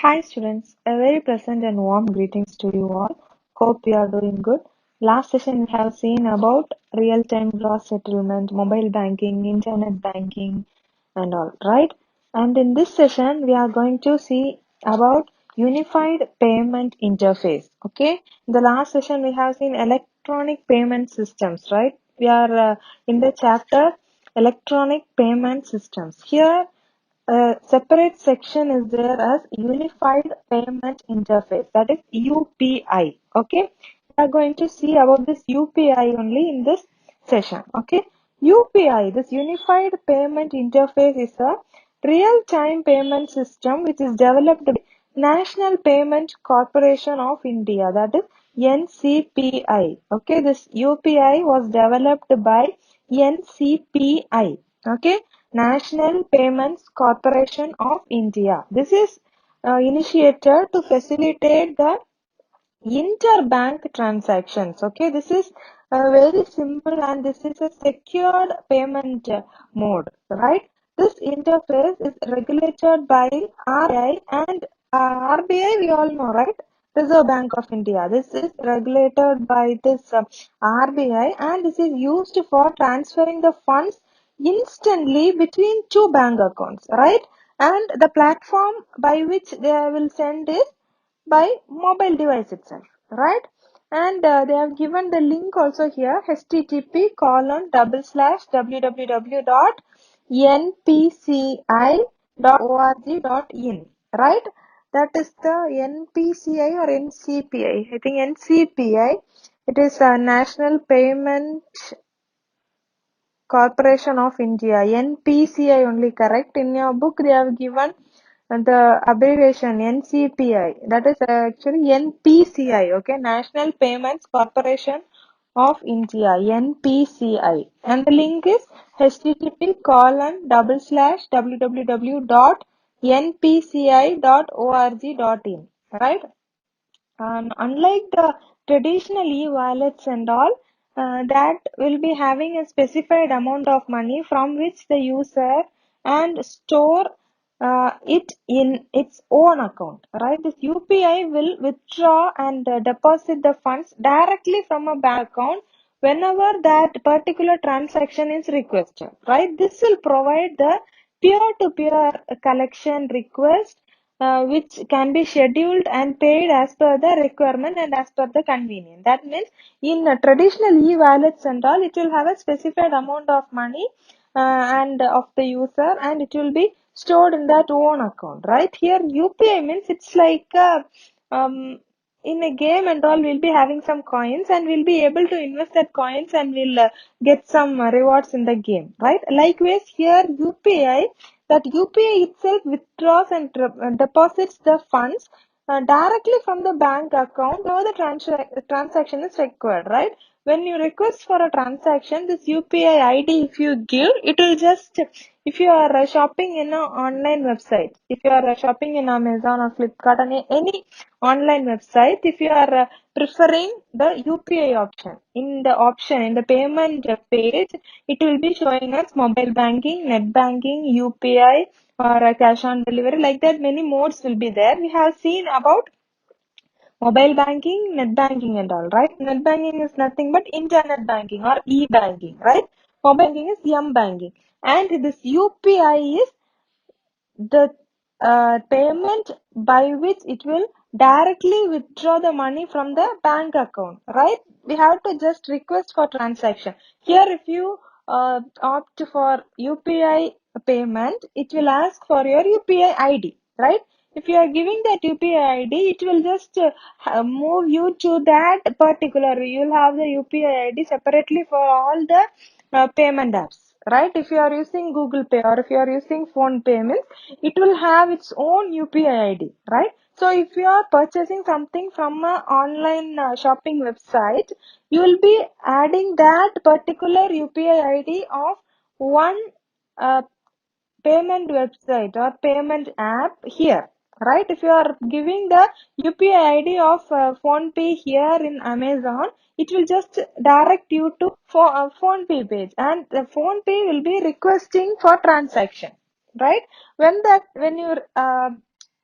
Hi students, a very pleasant and warm greetings to you all. Hope you are doing good. Last session we have seen about real-time gross settlement, mobile banking, internet banking and all, right? And in this session we are going to see about unified payment interface, okay? In the last session we have seen electronic payment systems, right? We are in the chapter electronic payment systems. Here a separate section is there as Unified Payment Interface, that is UPI. Okay, we are going to see about this UPI only in this session. Okay, UPI, this Unified Payment Interface, is a real-time payment system which is developed by National Payment Corporation of India, that is NCPI. Okay, this UPI was developed by NCPI. Okay, National Payments Corporation of India. This is initiated to facilitate the interbank transactions. Okay, this is very simple and this is a secured payment mode, right? This interface is regulated by RBI and RBI we all know, right? Reserve Bank of India. This is regulated by this RBI and this is used for transferring the funds instantly between two bank accounts, right? And the platform by which they will send is by mobile device itself, right? And they have given the link also here, http://www.npci.org.in, right? That is the NPCI or NCPI. I think NCPI. It is a National Payment Corporation of India. NPCI only correct. In your book they have given the abbreviation NCPI. That is actually NPCI. Okay, National Payments Corporation of India. NPCI. And the link is http://www.npci.org.in. Right? And unlike the traditional e-wallets and all, that will be having a specified amount of money from which the user and store it in its own account, right? This UPI will withdraw and deposit the funds directly from a bank account whenever that particular transaction is requested, right? This will provide the peer-to-peer collection request which can be scheduled and paid as per the requirement and as per the convenience. That means in traditional e-wallets and all, it will have a specified amount of money and of the user and it will be stored in that own account, right? Here UPI means it's like in a game and all, we'll be having some coins and we'll be able to invest that coins and we'll get some rewards in the game, right? Likewise here UPI, that UPI itself withdraws and deposits the funds directly from the bank account where the transaction is required, right? When you request for a transaction, this UPI ID if you give, it will just, if you are shopping in an online website, if you are shopping in Amazon or Flipkart and any online website, if you are preferring the UPI option, in the payment page, it will be showing us mobile banking, net banking, UPI or cash on delivery, like that many modes will be there. We have seen about mobile banking, net banking and all, right? Net banking is nothing but internet banking or e-banking, right? Mobile banking is m-banking. And this UPI is the payment by which it will directly withdraw the money from the bank account, right? We have to just request for transaction. Here if you opt for UPI payment, it will ask for your UPI ID, right? If you are giving that UPI ID, it will just move you to that particular, you will have the UPI ID separately for all the payment apps, right? If you are using Google Pay or if you are using phone payments, it will have its own UPI ID, right? So if you are purchasing something from an online shopping website, you will be adding that particular UPI ID of one uh, payment website or payment app here, right? If you are giving the UPI ID of PhonePe here in Amazon, it will just direct you to PhonePe page and the PhonePe will be requesting for transaction, right? When you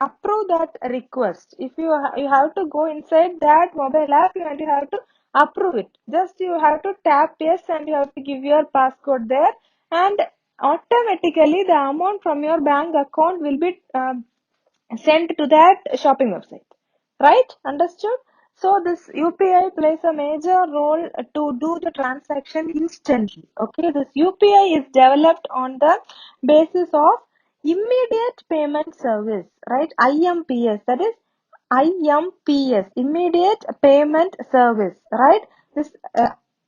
approve that request. If you have to go inside that mobile app and you have to approve it. Just you have to tap yes and you have to give your passcode there, and automatically the amount from your bank account will be sent to that shopping website. Right? Understood? So this UPI plays a major role to do the transaction instantly. Okay, this UPI is developed on the basis of immediate payment service, right? IMPS, that is IMPS, immediate payment service, right? This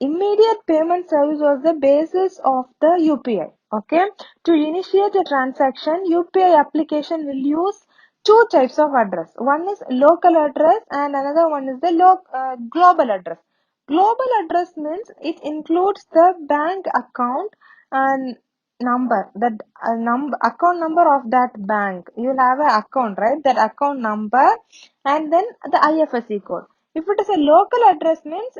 immediate payment service was the basis of the UPI. Okay, to initiate a transaction, UPI application will use two types of address. One is local address and another one is the global address. Global address means it includes the bank account and number, that account number of that bank. You'll have an account, right? That account number and then the IFSC code. If it is a local address means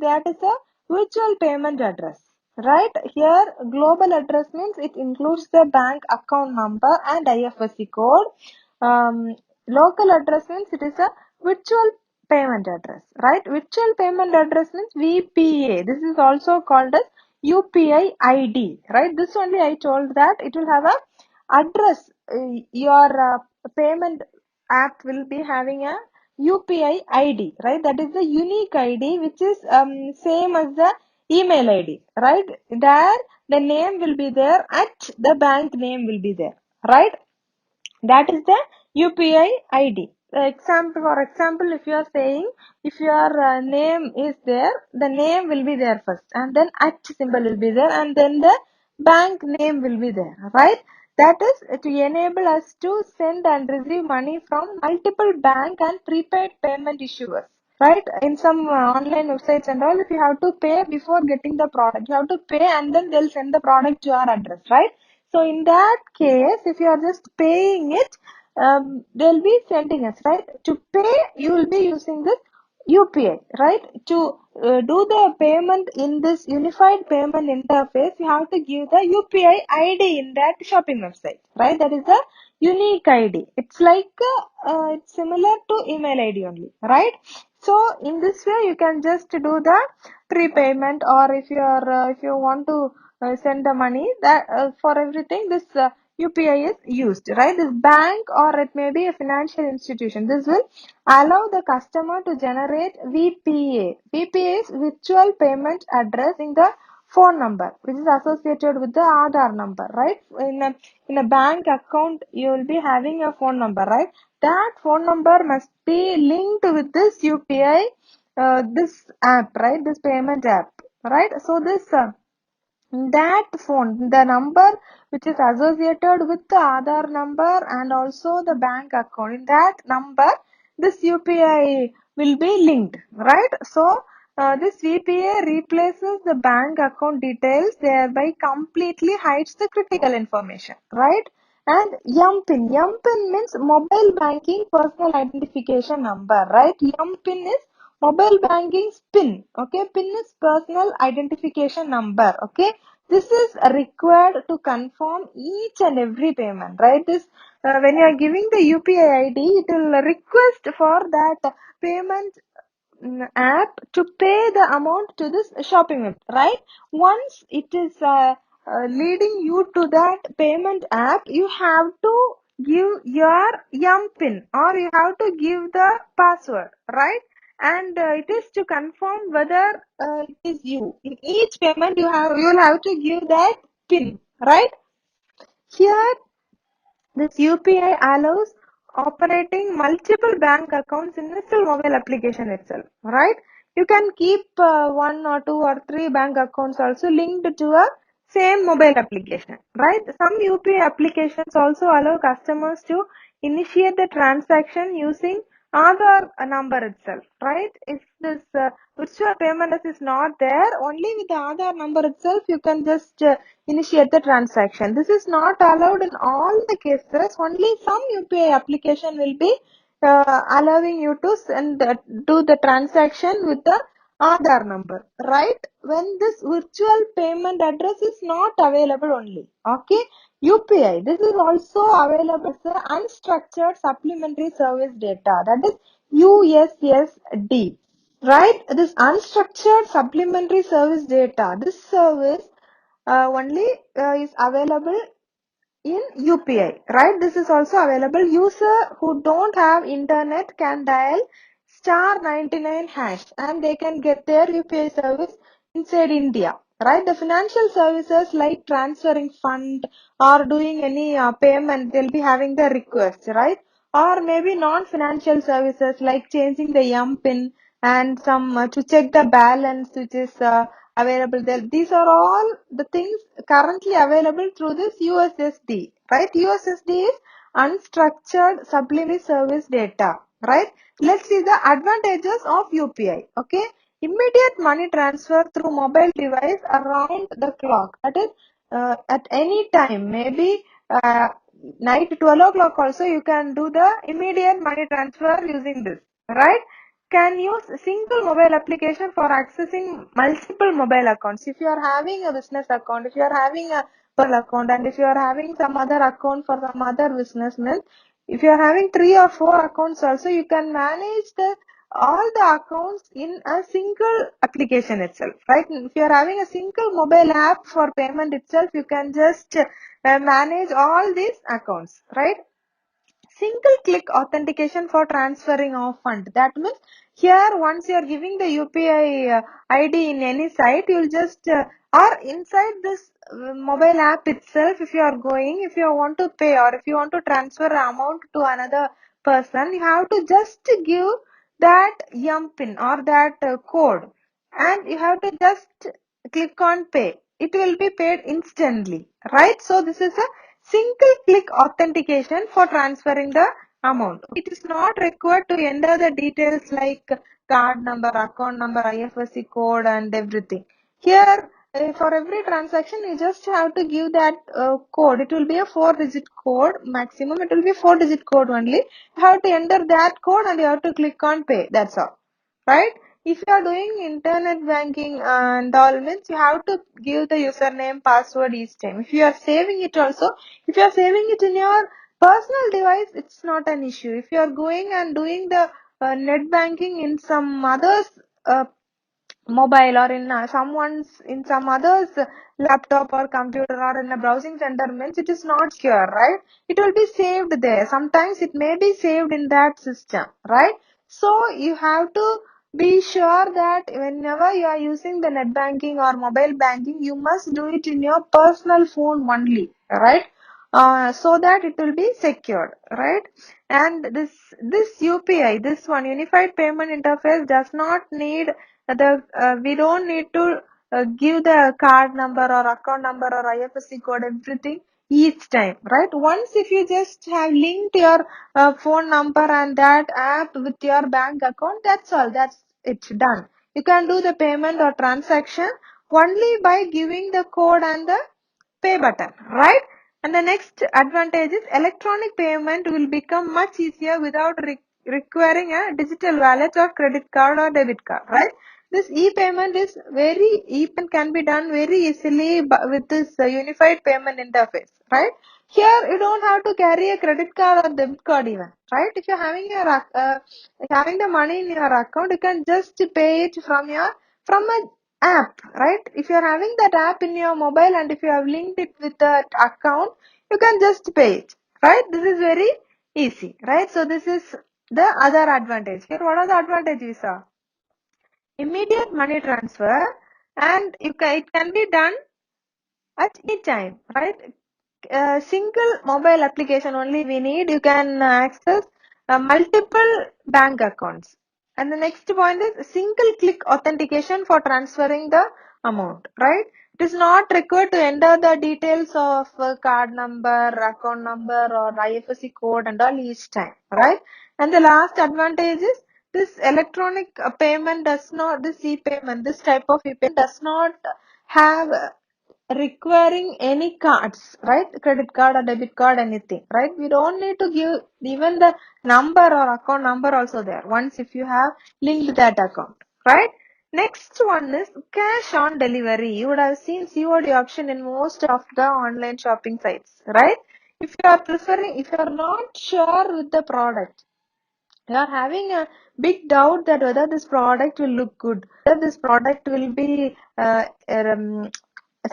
that is a virtual payment address. Right here, global address means it includes the bank account number and IFSC code. Local address means it is a virtual payment address, right? Virtual payment address means VPA. This is also called as UPI ID, right? This only I told that it will have a address. Your payment app will be having a UPI ID, right? That is the unique ID, which is same as the email ID, right? There the name will be there, at the bank name will be there, right? That is the UPI ID. For example, if you are saying, if your name is there, the name will be there first, and then at symbol will be there, and then the bank name will be there, right? That is to enable us to send and receive money from multiple bank and prepaid payment issuers. Right? In some online websites and all, if you have to pay before getting the product, you have to pay and then they'll send the product to your address, right? So in that case, if you are just paying it, they'll be sending us, right? To pay, you will be using this UPI, right? To do the payment in this unified payment interface, you have to give the UPI ID in that shopping website, right? That is the unique ID. It's like it's similar to email ID only, right? So in this way, you can just do the prepayment, or if you want to send the money, that for everything this UPI is used, right? This bank or it may be a financial institution. This will allow the customer to generate VPA. VPA is virtual payment address in the phone number, which is associated with the Aadhaar number, right? In a bank account, you will be having a phone number, right? That phone number must be linked with this UPI, this app, right? This payment app, right? So this that phone, the number which is associated with the Aadhaar number and also the bank account, in that number, this UPI will be linked, right? So this VPA replaces the bank account details, thereby completely hides the critical information, right? And YUMPIN means mobile banking personal identification number, right? YUMPIN is mobile banking PIN. Okay, PIN is personal identification number. Okay, this is required to confirm each and every payment, right? This when you are giving the UPI ID, it will request for that payment app to pay the amount to this shopping web, right? Once it is leading you to that payment app, you have to give your YUMPIN or you have to give the password, right? And it is to confirm whether it is you. In each payment, you will have to give that PIN, right? Here this UPI allows operating multiple bank accounts in a single mobile application itself, right? You can keep one or two or three bank accounts also linked to a same mobile application, right? Some UPI applications also allow customers to initiate the transaction using Aadhaar number itself, right? If this virtual payment is not there, only with the Aadhaar number itself, you can just initiate the transaction. This is not allowed in all the cases. Only some UPI application will be allowing you to do the transaction with the Aadhaar number, right? When this virtual payment address is not available only, okay? UPI, this is also available as a unstructured supplementary service data, that is USSD, right? This unstructured supplementary service data, this service only is available in UPI, right? This is also available. User who don't have internet can dial *99 hash and they can get their UPI service inside India, right? The financial services like transferring fund or doing any payment, they'll be having the request, right? Or maybe non-financial services like changing the MPIN and some to check the balance which is available there. These are all the things currently available through this USSD, right? USSD is unstructured supplementary service data, right? Let's see the advantages of UPI. Okay, immediate money transfer through mobile device around the clock. That is at any time, maybe night 12 o'clock also you can do the immediate money transfer using this, right? Can use single mobile application for accessing multiple mobile accounts. If you are having a business account, if you are having a personal account, and if you are having some other account for some other business, means if you are having 3 or 4 accounts also, you can manage all the accounts in a single application itself, right? If you are having a single mobile app for payment itself, you can just manage all these accounts, right? Single click authentication for transferring of fund. That means here once you are giving the UPI ID in any site, you'll just or inside this mobile app itself, if you are going, if you want to pay or if you want to transfer amount to another person, you have to just give that MPIN or that code, and you have to just click on pay. It will be paid instantly, right? So this is a single click authentication for transferring the amount. It is not required to enter the details like card number, account number, IFSC code and everything. Here for every transaction you just have to give that code. It will be a 4-digit code maximum. It will be 4-digit code only. You have to enter that code and you have to click on pay. That's all, right? If you are doing internet banking and all, means you have to give the username password each time. If you are saving it also, if you are saving it in your personal device, it's not an issue. If you are going and doing the net banking in some others uh, mobile or in someone's in some other's laptop or computer or in a browsing center, means it is not secure, right? It will be saved there. Sometimes it may be saved in that system, right? So you have to be sure that whenever you are using the net banking or mobile banking, you must do it in your personal phone only, right? So that it will be secured, right? And this UPI, this one unified payment interface, does not need we don't need to give the card number or account number or IFSC code everything each time, right? Once if you just have linked your phone number and that app with your bank account, that's all. That's it, done. You can do the payment or transaction only by giving the code and the pay button, right? And the next advantage is electronic payment will become much easier without requiring a digital wallet or credit card or debit card, right? This e-payment is e-payment can be done very easily with this unified payment interface, right? Here you don't have to carry a credit card or debit card even, right? If you're having your having the money in your account, you can just pay it from a app, right? If you're having that app in your mobile and if you have linked it with that account, you can just pay it, right? This is very easy, right? So this is the other advantage. Here, what are the advantages? Immediate money transfer, and it can be done at any time, right? Single mobile application only we need. You can access multiple bank accounts. And the next point is single click authentication for transferring the amount, right? It is not required to enter the details of card number, account number or IFSC code and all each time, right? And the last advantage is this electronic payment does not, this e-payment, this type of e-payment does not have requiring any cards, right? Credit card or debit card, anything, right? We don't need to give even the number or account number also there once if you have linked that account, right? Next one is cash on delivery. You would have seen COD option in most of the online shopping sites, right? If you are not sure with the product, you are having a big doubt that whether this product will look good, whether this product will be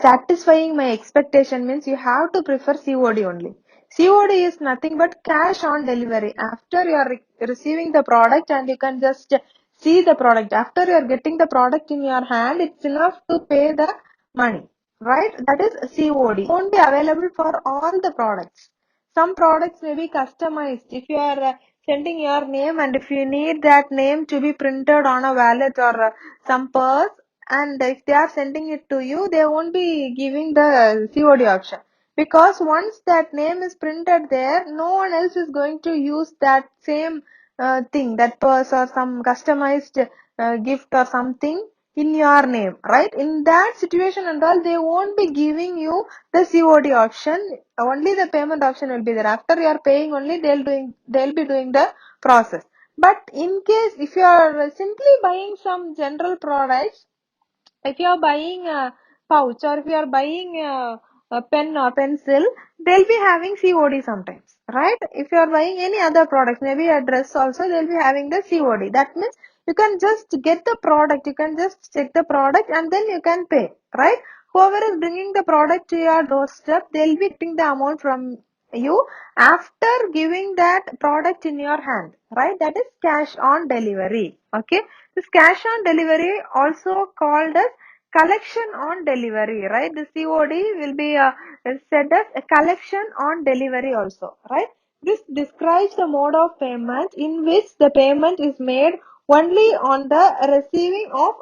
satisfying my expectation, means you have to prefer COD only. COD is nothing but cash on delivery. After you are receiving the product and you can just see the product. After you are getting the product in your hand, it's enough to pay the money, right? That is COD. Won't be available for all the products. Some products may be customized. If you are sending your name and if you need that name to be printed on a wallet or some purse, and if they are sending it to you, they won't be giving the COD option. Because once that name is printed there, no one else is going to use that same thing, that purse or some customized gift or something in your name, right? In that situation and all, they won't be giving you the COD option. Only the payment option will be there. After you are paying only, they'll be doing the process. But in case if you are simply buying some general products, if you are buying a pouch or if you are buying a pen or pencil, they'll be having COD sometimes, right? If you are buying any other product, maybe a dress also, they'll be having the COD. That means you can just get the product, you can just check the product and then you can pay, right? Whoever is bringing the product to your doorstep, they'll be taking the amount from you after giving that product in your hand, right? That is cash on delivery. Okay. This cash on delivery also called as collection on delivery, right? The COD will be said as a collection on delivery also, right? This describes the mode of payment in which the payment is made only on the receiving of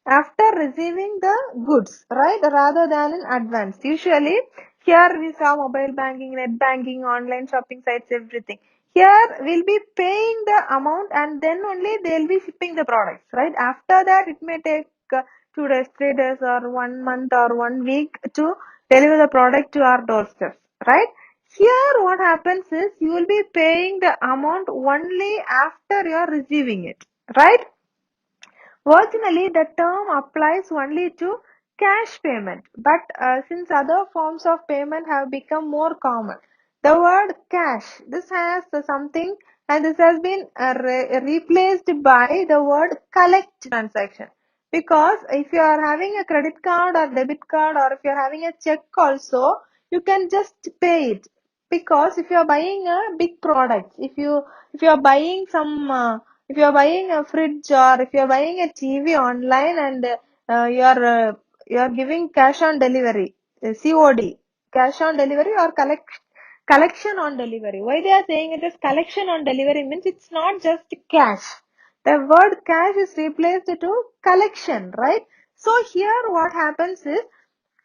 after receiving the goods, right? Rather than in advance. Usually, here we saw mobile banking, net banking, online shopping sites, everything. Here we'll be paying the amount and then only they'll be shipping the products, right? After that, it may take 2 days, 3 days, or 1 month or 1 week to deliver the product to our doorsteps, right? Here, what happens is you will be paying the amount only after you are receiving it, right? Originally, the term applies only to cash payment, but since other forms of payment have become more common, the word cash, this has something and this has been replaced by the word collect transaction. Because if you are having a credit card or debit card or if you are having a check also, you can just pay it. Because if you are buying a big product, if you are buying some if you are buying a fridge or if you are buying a TV online and you are giving cash on delivery, COD, cash on delivery or collection on delivery. Why they are saying it is collection on delivery means it's not just cash. The word cash is replaced to collection, right? So here what happens is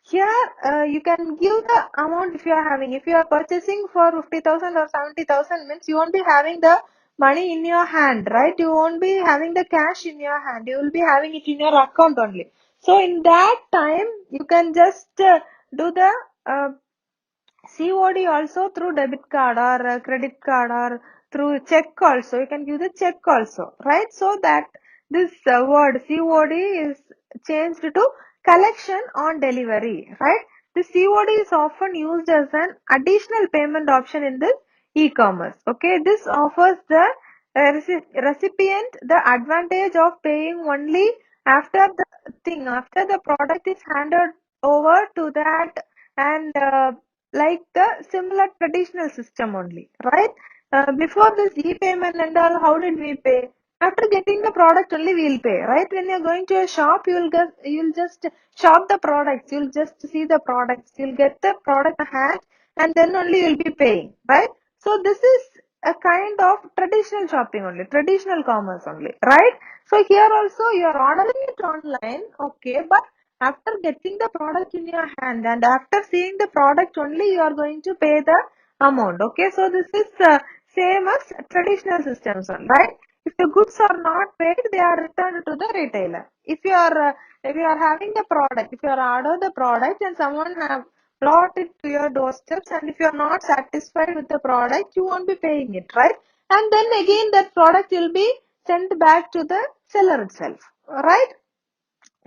here, you can give the amount if you are having. If you are purchasing for 50,000 or 70,000 means you won't be having the money in your hand, right? You won't be having the cash in your hand. You will be having it in your account only. So in that time, you can just do the uh, COD also through debit card or credit card or through check also. You can give the check also, right? So that this word COD is changed to collection on delivery, right? The COD is often used as an additional payment option in this e-commerce. Okay, this offers the recipient the advantage of paying only after the product is handed over to that and like the similar traditional system only, right? Before this e-payment and all, how did we pay? After getting the product only we'll pay, right? When you're going to a shop, you'll just shop the products, you'll just see the products, you'll get the product in hand, and then only you'll be paying, right? So this is a kind of traditional shopping only, traditional commerce only, right? So here also you are ordering it online, okay, but after getting the product in your hand and after seeing the product only you are going to pay the amount, okay? So this is same as traditional systems on, right? If the goods are not paid, they are returned to the retailer. If you are having the product, if you are order the product and someone have brought it to your doorsteps and if you are not satisfied with the product, you won't be paying it, right? And then again that product will be sent back to the seller itself, right?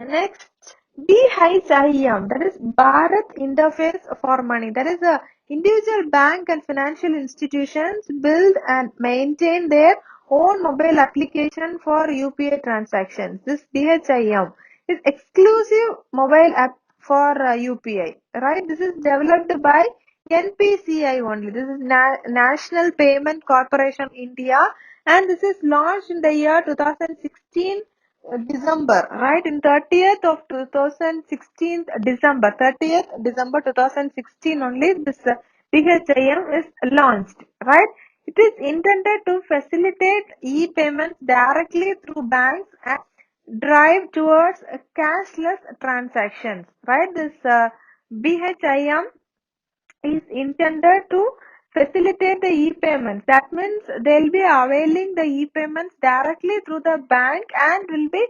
Next, BHIM, that is Bharat Interface for Money. That is a individual bank and financial institutions build and maintain their own mobile application for UPI transactions. This BHIM is exclusive mobile app for UPI, right? This is developed by NPCI only. This is National Payment Corporation India, and this is launched in the year 2016 December, right? In 30th of 2016 December, 30th December 2016 only this BHIM is launched, right? It is intended to facilitate e-payments directly through banks and drive towards cashless transactions, right? This BHIM is intended to facilitate the e-payments. That means they'll be availing the e-payments directly through the bank and will be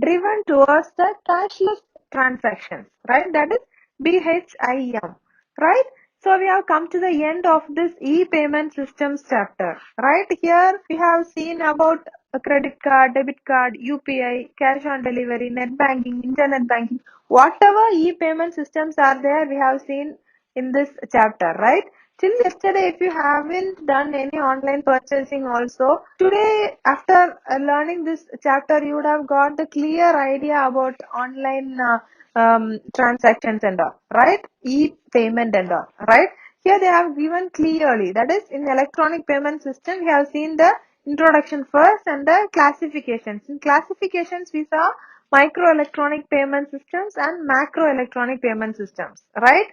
driven towards the cashless transactions, right? That is BHIM, right? So we have come to the end of this e-payment systems chapter, right? Here we have seen about a credit card, debit card, UPI, cash on delivery, net banking, internet banking, whatever e-payment systems are there, we have seen in this chapter, right? Till yesterday, if you haven't done any online purchasing also, today after learning this chapter, you would have got the clear idea about online transactions and all, right? E-payment and all, right? Here they have given clearly, that is in electronic payment system, we have seen the introduction first and the classifications. In classifications, we saw microelectronic payment systems and macroelectronic payment systems, right?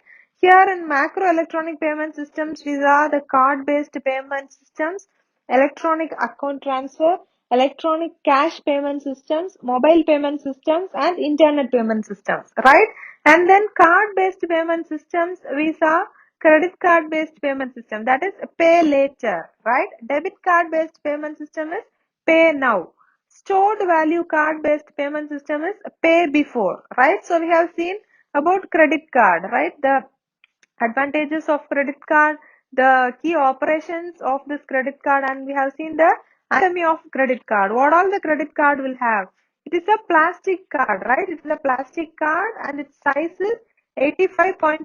Here in macroelectronic payment systems, these are the card-based payment systems, electronic account transfer, electronic cash payment systems, mobile payment systems, and internet payment systems, right? And then card-based payment systems, we saw credit card-based payment system, that is pay later, right? Debit card-based payment system is pay now. Stored value card-based payment system is pay before, right? So we have seen about credit card, right? The advantages of credit card, the key operations of this credit card, and we have seen the anatomy of credit card. What all the credit card will have? It is a plastic card, right? It is a plastic card and its size is 85.60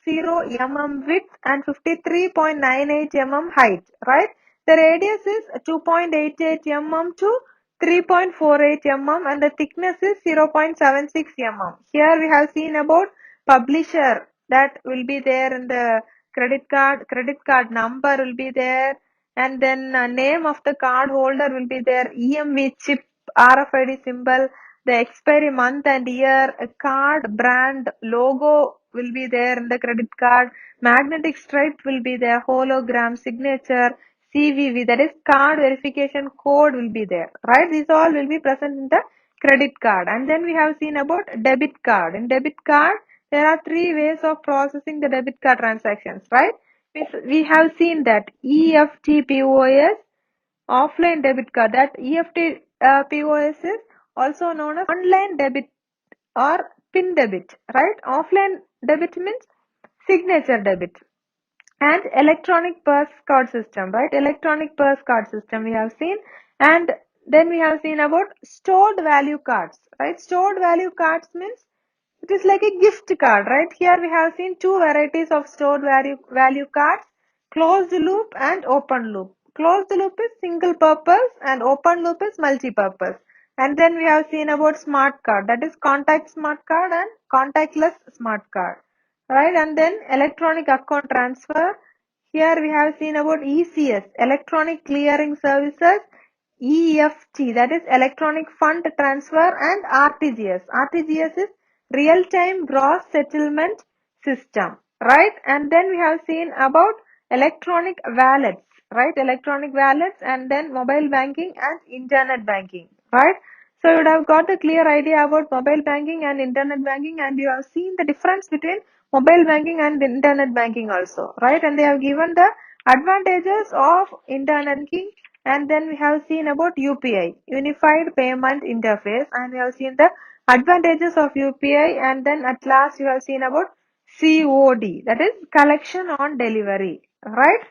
mm width and 53.98 mm height, right? The radius is 2.88 mm to 3.48 mm and the thickness is 0.76 mm. Here we have seen about publisher that will be there in the credit card number will be there, and then name of the card holder will be there, EMV chip, RFID symbol, the expiry month and year, a card brand logo will be there in the credit card, magnetic stripe will be there, hologram, signature, CVV, that is card verification code will be there, right? These all will be present in the credit card. And then we have seen about debit card. In debit card, there are three ways of processing the debit card transactions, right? We have seen that EFT POS, offline debit card. That EFT POS is also known as online debit or PIN debit, right? Offline debit means signature debit. And electronic purse card system, right? Electronic purse card system we have seen. And then we have seen about stored value cards, right? Stored value cards means it is like a gift card, right? Here we have seen two varieties of stored value cards, closed loop and open loop. Closed loop is single purpose and open loop is multi-purpose. And then we have seen about smart card, that is contact smart card and contactless smart card, right? And then electronic account transfer. Here we have seen about ECS, electronic clearing services, EFT, that is electronic fund transfer, and RTGS. RTGS is real-time gross settlement system, right? And then we have seen about electronic wallets, right? Electronic wallets, and then mobile banking and internet banking, right? So you would have got a clear idea about mobile banking and internet banking, and you have seen the difference between mobile banking and internet banking also, right? And they have given the advantages of internet banking, and then we have seen about UPI, Unified Payment Interface, and we have seen the advantages of UPI, and then at last you have seen about COD, that is collection on delivery, right?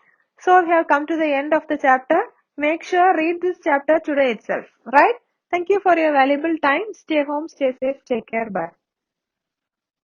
So we have come to the end of the chapter. Make sure read this chapter today itself, right? Thank you for your valuable time. Stay home, stay safe, take care. Bye.